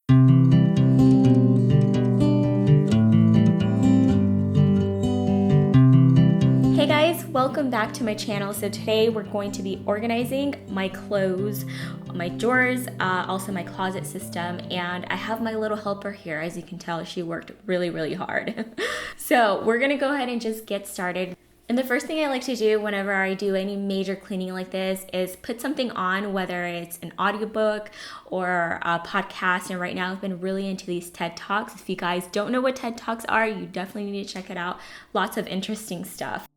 Hey guys, welcome back to my channel. So today we're going to be organizing my clothes, my drawers, also my closet system, and I have my little helper here. As you can tell, she worked really hard. So we're gonna go ahead and just get started. And the first thing I like to do whenever I do any major cleaning like this is put something on, whether it's an audiobook or a podcast. And right now I've been really into these TED Talks. If you guys don't know what TED Talks are, you definitely need to check it out. Lots of interesting stuff.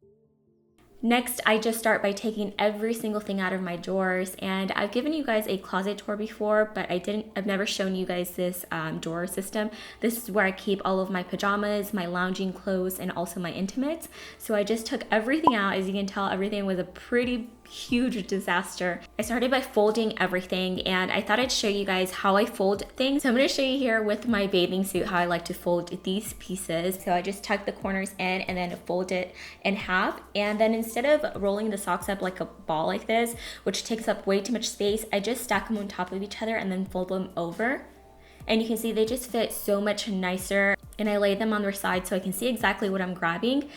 Next, I just start by taking every single thing out of my drawers, and I've given you guys a closet tour before, but I've never shown you guys this drawer system. This is where I keep all of my pajamas, my lounging clothes, and also my intimates. So I just took everything out. As you can tell, everything was a pretty huge disaster. I started by folding everything, and I thought I'd show you guys how I fold things. So I'm going to show you here with my bathing suit how I like to fold these pieces. So I just tuck the corners in and then fold it in half, and then instead of rolling the socks up like a ball like this, which takes up way too much space, I just stack them on top of each other and then fold them over. And you can see they just fit so much nicer, and I lay them on their side so I can see exactly what I'm grabbing.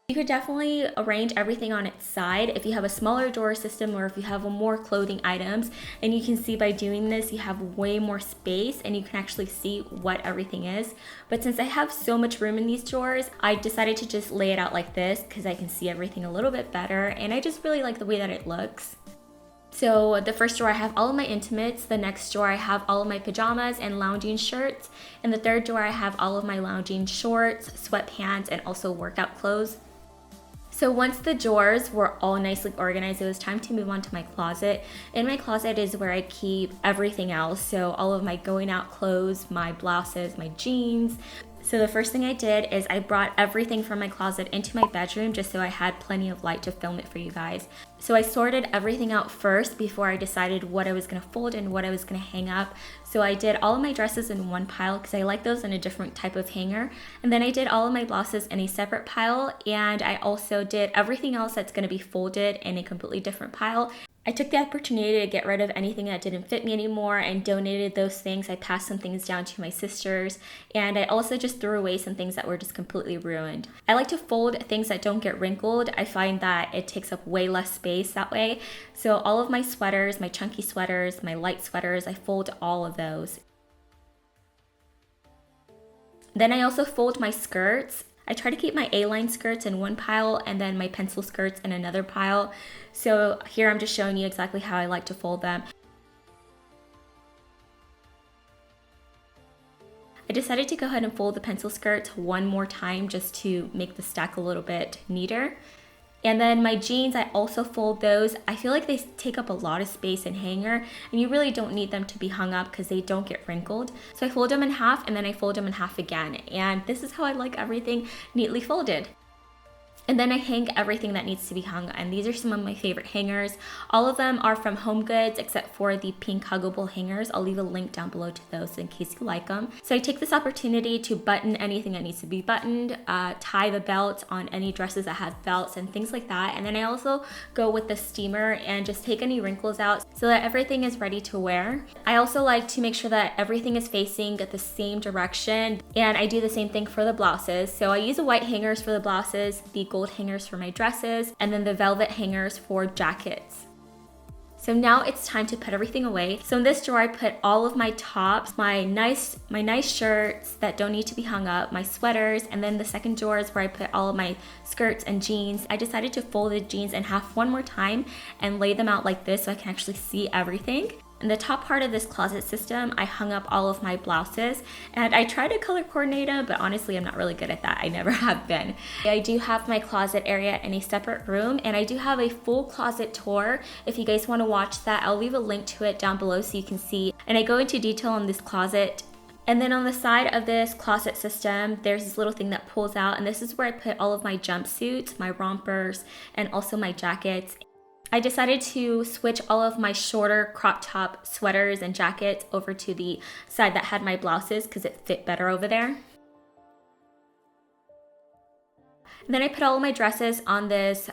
You could definitely arrange everything on its side if you have a smaller drawer system or if you have more clothing items, and you can see by doing this you have way more space and you can actually see what everything is. But since I have so much room in these drawers, I decided to just lay it out like this because I can see everything a little bit better, and I just really like the way that it looks. So the first drawer I have all of my intimates, the next drawer I have all of my pajamas and lounging shirts, and the third drawer I have all of my lounging shorts, sweatpants, and also workout clothes. So once the drawers were all nicely organized, it was time to move on to my closet. In my closet is where I keep everything else. So all of my going out clothes, my blouses, my jeans. So the first thing I did is I brought everything from my closet into my bedroom just so I had plenty of light to film it for you guys. So I sorted everything out first before I decided what I was gonna fold and what I was gonna hang up. So I did all of my dresses in one pile because I like those in a different type of hanger. And then I did all of my blouses in a separate pile, and I also did everything else that's gonna be folded in a completely different pile. I took the opportunity to get rid of anything that didn't fit me anymore and donated those things. I passed some things down to my sisters, and I also just threw away some things that were just completely ruined. I like to fold things that don't get wrinkled. I find that it takes up way less space that way. So all of my sweaters, my chunky sweaters, my light sweaters, I fold all of those. Then I also fold my skirts. I try to keep my A-line skirts in one pile and then my pencil skirts in another pile. So here I'm just showing you exactly how I like to fold them. I decided to go ahead and fold the pencil skirts one more time just to make the stack a little bit neater. And then my jeans, I also fold those. I feel like they take up a lot of space in hanger, and you really don't need them to be hung up because they don't get wrinkled. So I fold them in half and then I fold them in half again. And this is how I like everything neatly folded. And then I hang everything that needs to be hung, and these are some of my favorite hangers. All of them are from HomeGoods except for the pink huggable hangers. I'll leave a link down below to those in case you like them. So I take this opportunity to button anything that needs to be buttoned, tie the belts on any dresses that have belts and things like that. And then I also go with the steamer and just take any wrinkles out so that everything is ready to wear. I also like to make sure that everything is facing the same direction, and I do the same thing for the blouses. So I use the white hangers for the blouses, the gold hangers for my dresses, and then the velvet hangers for jackets. So now it's time to put everything away. So in this drawer I put all of my tops, my nice shirts that don't need to be hung up, my sweaters, and then the second drawer is where I put all of my skirts and jeans. I decided to fold the jeans in half one more time and lay them out like this so I can actually see everything. In the top part of this closet system, I hung up all of my blouses, and I tried to color coordinate them, but honestly, I'm not really good at that. I never have been. I do have my closet area in a separate room, and I do have a full closet tour. If you guys want to watch that, I'll leave a link to it down below so you can see. And I go into detail on this closet. And then on the side of this closet system, there's this little thing that pulls out, and this is where I put all of my jumpsuits, my rompers, and also my jackets. I decided to switch all of my shorter crop top sweaters and jackets over to the side that had my blouses because it fit better over there. And then I put all of my dresses on this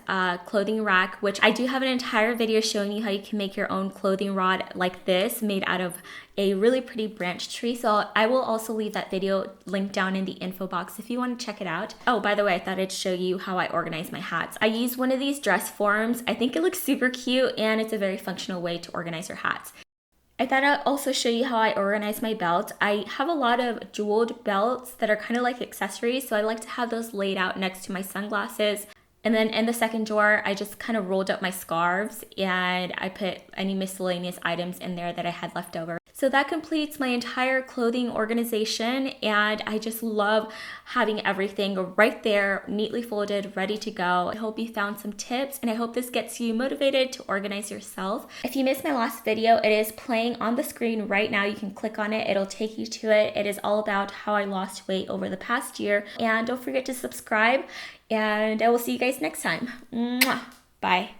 clothing rack, which I do have an entire video showing you how you can make your own clothing rod like this, made out of a really pretty branch tree. So I will also leave that video linked down in the info box if you want to check it out. Oh, by the way, I thought I'd show you how I organize my hats. I use one of these dress forms. I think it looks super cute and it's a very functional way to organize your hats. I thought I'd also show you how I organize my belts. I have a lot of jeweled belts that are kind of like accessories, so I like to have those laid out next to my sunglasses. And then in the second drawer, I just kind of rolled up my scarves and I put any miscellaneous items in there that I had left over. So that completes my entire clothing organization, and I just love having everything right there, neatly folded, ready to go. I hope you found some tips, and I hope this gets you motivated to organize yourself. If you missed my last video, it is playing on the screen right now. You can click on it, it'll take you to it. It is all about how I lost weight over the past year. And don't forget to subscribe, and I will see you guys next time. Mwah! Bye.